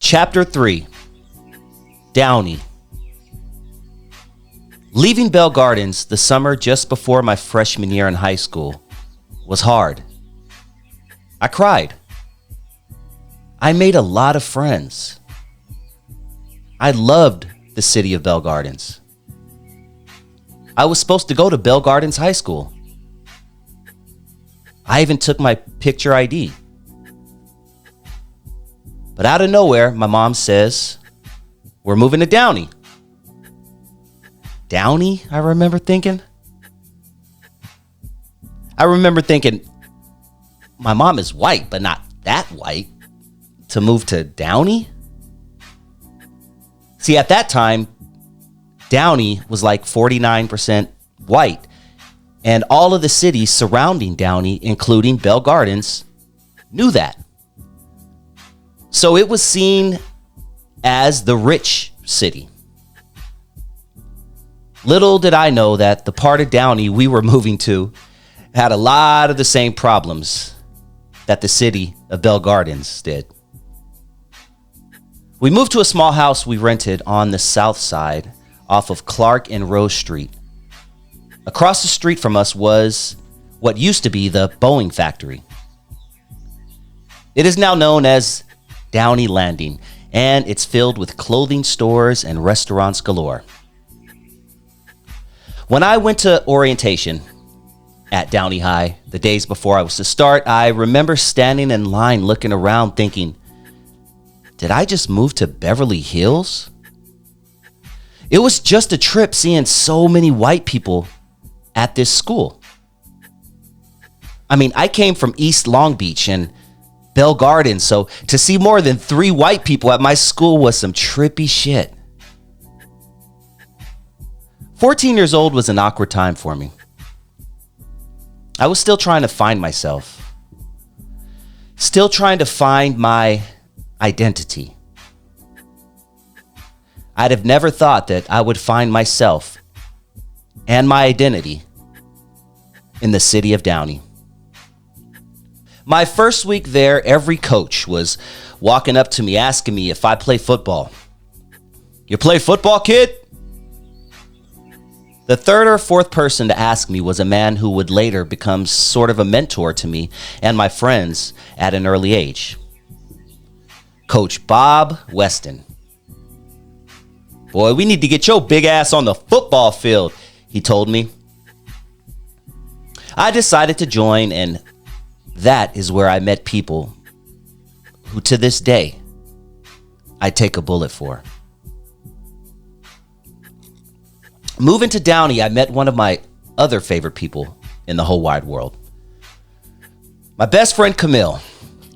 Chapter 3, Downey. Leaving Bell Gardens the summer just before my freshman year in high school was hard. I cried. I made a lot of friends. I loved the city of Bell Gardens. I was supposed to go to Bell Gardens High School. I even took my picture ID. But out of nowhere, my mom says, "We're moving to Downey." Downey, I remember thinking. My mom is white, but not that white. To move to Downey? See, at that time, Downey was like 49% white. And all of the cities surrounding Downey, including Bell Gardens, knew that. So it was seen as the rich city. Little did I know that the part of Downey we were moving to had a lot of the same problems that the city of Bell Gardens did. We moved to a small house we rented on the south side off of Clark and Rose Street. Across the street from us was what used to be the Boeing factory. It is now known as Downey Landing, and it's filled with clothing stores and restaurants galore. When I went to orientation at Downey High the days before I was to start, I remember standing in line looking around thinking, did I just move to Beverly Hills? It was just a trip seeing so many white people at this school. I mean, I came from East Long Beach and Bell Gardens, so to see more than 3 white people at my school was some trippy shit. 14 years old was an awkward time for me. I was still trying to find myself. Still trying to find my identity. I'd have never thought that I would find myself and my identity in the city of Downey. My first week there, every coach was walking up to me asking me if I play football. "You play football, kid?" The third or fourth person to ask me was a man who would later become sort of a mentor to me and my friends at an early age. Coach Bob Weston. "Boy, we need to get your big ass on the football field," he told me. I decided to join, and that is where I met people who to this day I'd take a bullet for. Moving to Downey, I met one of my other favorite people in the whole wide world. My best friend Camille,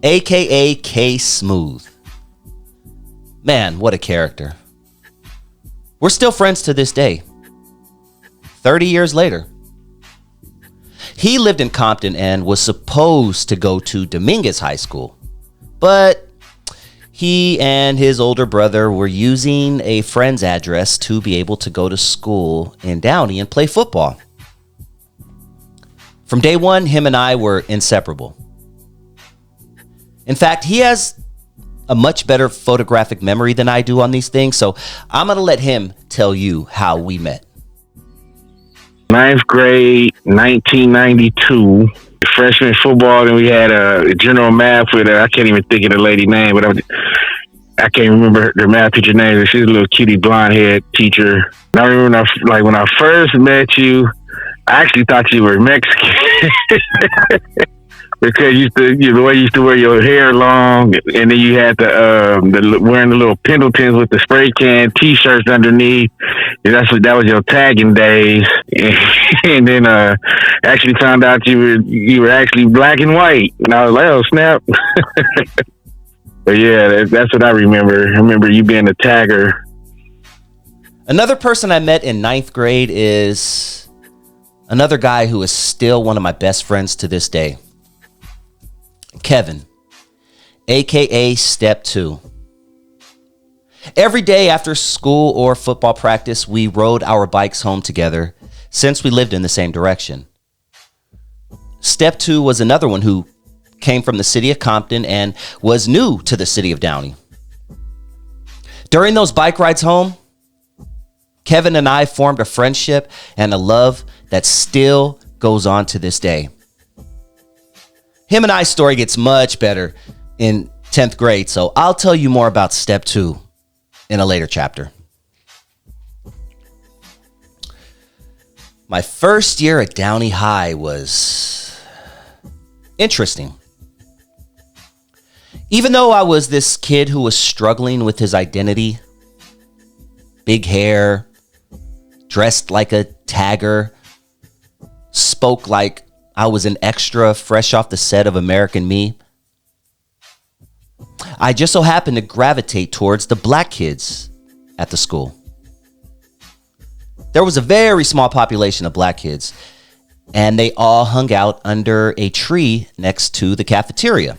aka K Smooth. Man, what a character. We're still friends to this day, 30 years later. He lived in Compton and was supposed to go to Dominguez High School, but he and his older brother were using a friend's address to be able to go to school in Downey and play football. From day one, him and I were inseparable. In fact, he has a much better photographic memory than I do on these things, so I'm going to let him tell you how we met. 9th grade, 1992, freshman football, and we had a general math with I can't even think of the lady name, but I can't remember her math teacher name. She's a little cutie blonde head teacher. And I remember when I first met you, I actually thought you were Mexican. Because the way you used to wear your hair long, and then you had the wearing the little Pendletons with the spray can T-shirts underneath. And that was your tagging days. And then actually found out you were actually black and white, and I was like, oh snap! But yeah, that's what I remember. I remember you being a tagger. Another person I met in 9th grade is another guy who is still one of my best friends to this day. Kevin, aka Step 2. Every day after school or football practice, we rode our bikes home together since we lived in the same direction. Step 2 was another one who came from the city of Compton and was new to the city of Downey. During those bike rides home, Kevin and I formed a friendship and a love that still goes on to this day. Him and I's story gets much better in 10th grade, so I'll tell you more about step 2 in a later chapter. My first year at Downey High was interesting. Even though I was this kid who was struggling with his identity, big hair, dressed like a tagger, spoke like I was an extra fresh off the set of American Me, I just so happened to gravitate towards the black kids at the school. There was a very small population of black kids, and they all hung out under a tree next to the cafeteria.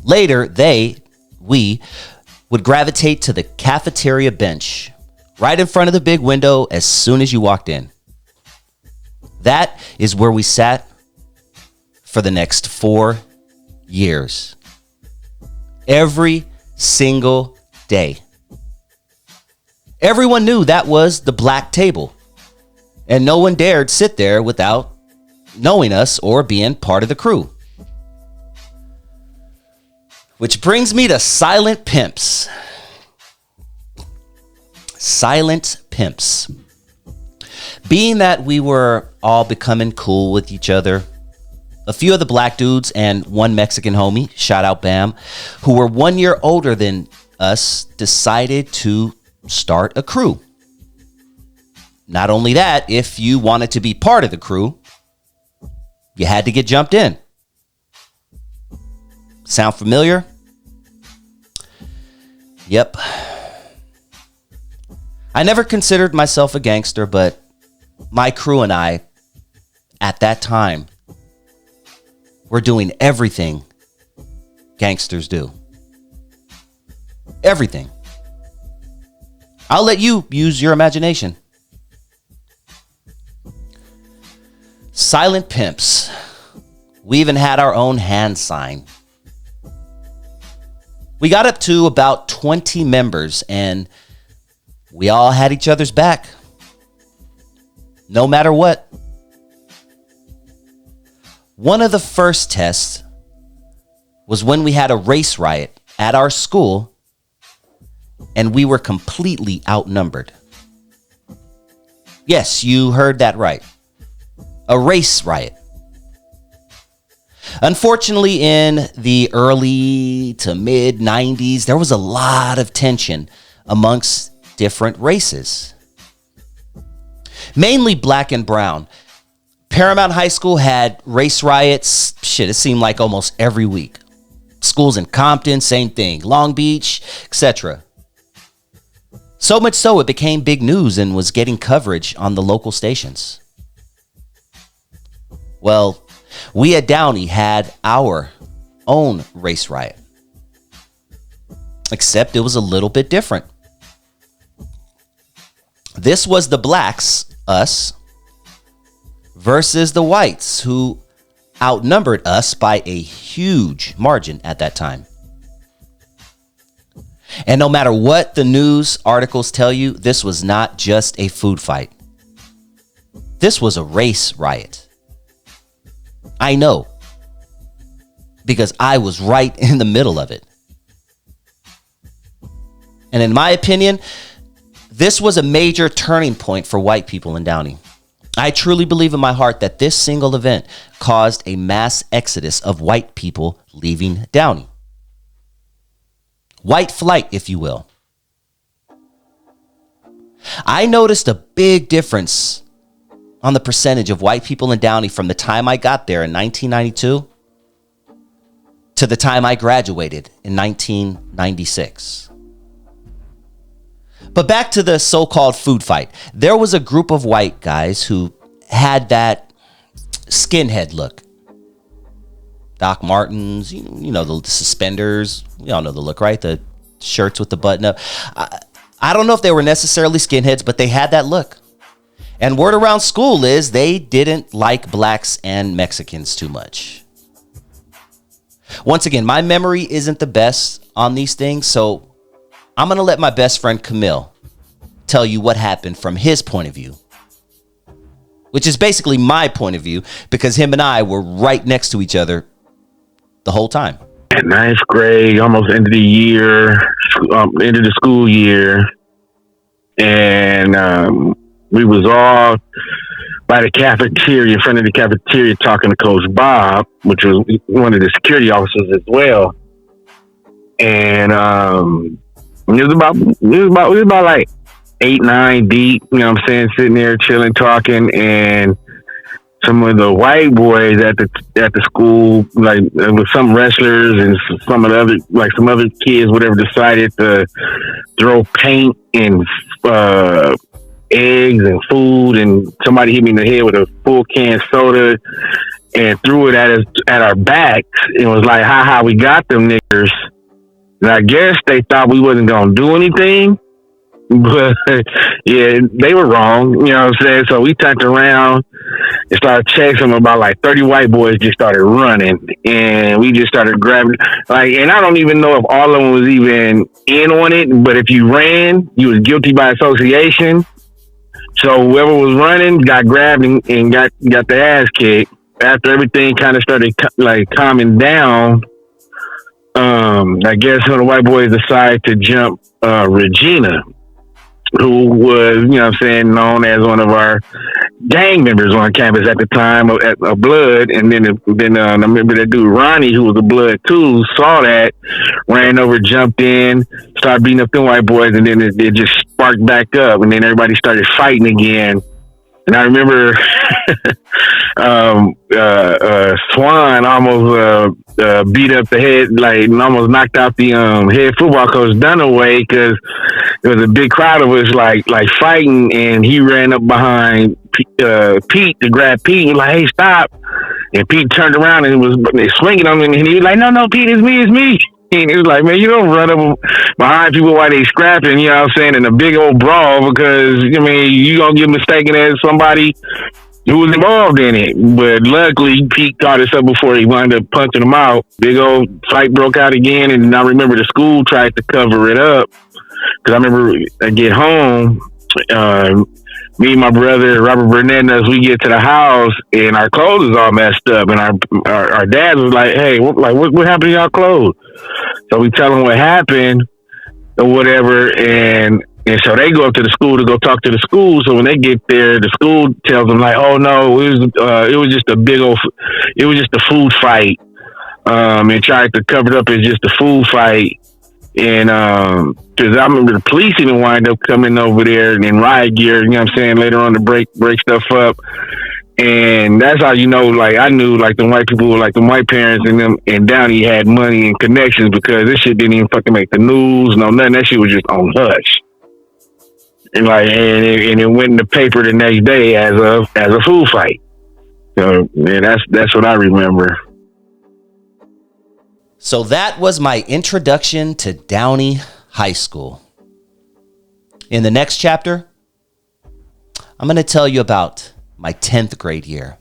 Later, we would gravitate to the cafeteria bench right in front of the big window as soon as you walked in. That is where we sat for the next 4 years. Every single day. Everyone knew that was the black table, and no one dared sit there without knowing us or being part of the crew. Which brings me to silent pimps. Silent pimps. Being that we were all becoming cool with each other, a few of the black dudes and one Mexican homie, shout out Bam, who were 1 year older than us, decided to start a crew. Not only that, if you wanted to be part of the crew, you had to get jumped in. Sound familiar? Yep. I never considered myself a gangster, but my crew and I, at that time, were doing everything gangsters do. Everything. I'll let you use your imagination. Silent pimps. We even had our own hand sign. We got up to about 20 members, and we all had each other's back. No matter what. One of the first tests was when we had a race riot at our school, and we were completely outnumbered. Yes, you heard that right. A race riot. Unfortunately, in the early to mid 90s, there was a lot of tension amongst different races. Mainly black and brown. Paramount High School had race riots, it seemed like almost every week. Schools in Compton, same thing. Long Beach, etc. So much so it became big news and was getting coverage on the local stations. Well, we at Downey had our own race riot. Except it was a little bit different. This was the blacks, us, versus the whites, who outnumbered us by a huge margin at that time. And no matter what the news articles tell you, this was not just a food fight. This was a race riot. I know, because I was right in the middle of it. And in my opinion, this was a major turning point for white people in Downey. I truly believe in my heart that this single event caused a mass exodus of white people leaving Downey. White flight, if you will. I noticed a big difference on the percentage of white people in Downey from the time I got there in 1992 to the time I graduated in 1996. But back to the so-called food fight. There was a group of white guys who had that skinhead look. Doc Martens, you know, the suspenders. We all know the look, right? The shirts with the button up. I don't know if they were necessarily skinheads, but they had that look. And word around school is they didn't like blacks and Mexicans too much. Once again, my memory isn't the best on these things, so I'm going to let my best friend Camille tell you what happened from his point of view, which is basically my point of view because him and I were right next to each other the whole time. Ninth grade, almost end of the year, end of the school year. And we was all by the cafeteria, in front of the cafeteria, talking to Coach Bob, which was one of the security officers as well. And it was about like 8, 9 deep, you know what I'm saying, sitting there chilling, talking, and some of the white boys at the school, like with some wrestlers and some of the other, like some other kids, whatever, decided to throw paint and eggs and food, and somebody hit me in the head with a full can soda and threw it at our backs. It was like, ha, we got them niggers. And I guess they thought we wasn't gonna do anything. But yeah, they were wrong, you know what I'm saying? So we turned around and started chasing them. About like 30 white boys just started running, and we just started grabbing, like, and I don't even know if all of them was even in on it, but if you ran, you was guilty by association. So whoever was running got grabbed and got their ass kicked. After everything kind of started like calming down, I guess some of the white boys decided to jump Regina, who was, you know what I'm saying, known as one of our gang members on campus at the time of Blood. And then I remember that dude Ronnie, who was a Blood too, saw that, ran over, jumped in, started beating up them white boys, and then it just sparked back up, and then everybody started fighting again. And I remember Swan almost beat up the head, like, and almost knocked out the head football coach Dunaway, because there was a big crowd of us like fighting, and he ran up behind Pete to grab Pete. He was like, "Hey, stop!" And Pete turned around and was swinging on him, and he was like, "No, Pete, it's me." And he was like, "Man, you don't run up behind people while they scrapping, you know what I'm saying, in a big old brawl, because, I mean, you gonna get mistaken as somebody who was involved in it." But luckily, Pete caught us up before he wound up punching him out. Big old fight broke out again, and I remember the school tried to cover it up, because I remember I get home, me and my brother Robert Burnett and us, we get to the house and our clothes is all messed up, and our dad was like, "Hey, what happened to y'all clothes?" So we tell them what happened or whatever, and so they go up to the school to go talk to the school. So when they get there, the school tells them like, "Oh no, it was just a food fight," and tried to cover it up as just a food fight. And because I remember the police even wind up coming over there and in riot gear, you know what I'm saying, later on to break stuff up. And that's how, you know, like, I knew, like, the white people, like the white parents and them and Downey had money and connections, because this shit didn't even fucking make the news, no nothing. That shit was just on hush. And like, and it went in the paper the next day as a food fight. So yeah, that's what I remember. So that was my introduction to Downey High School. In the next chapter, I'm going to tell you about my 10th grade year.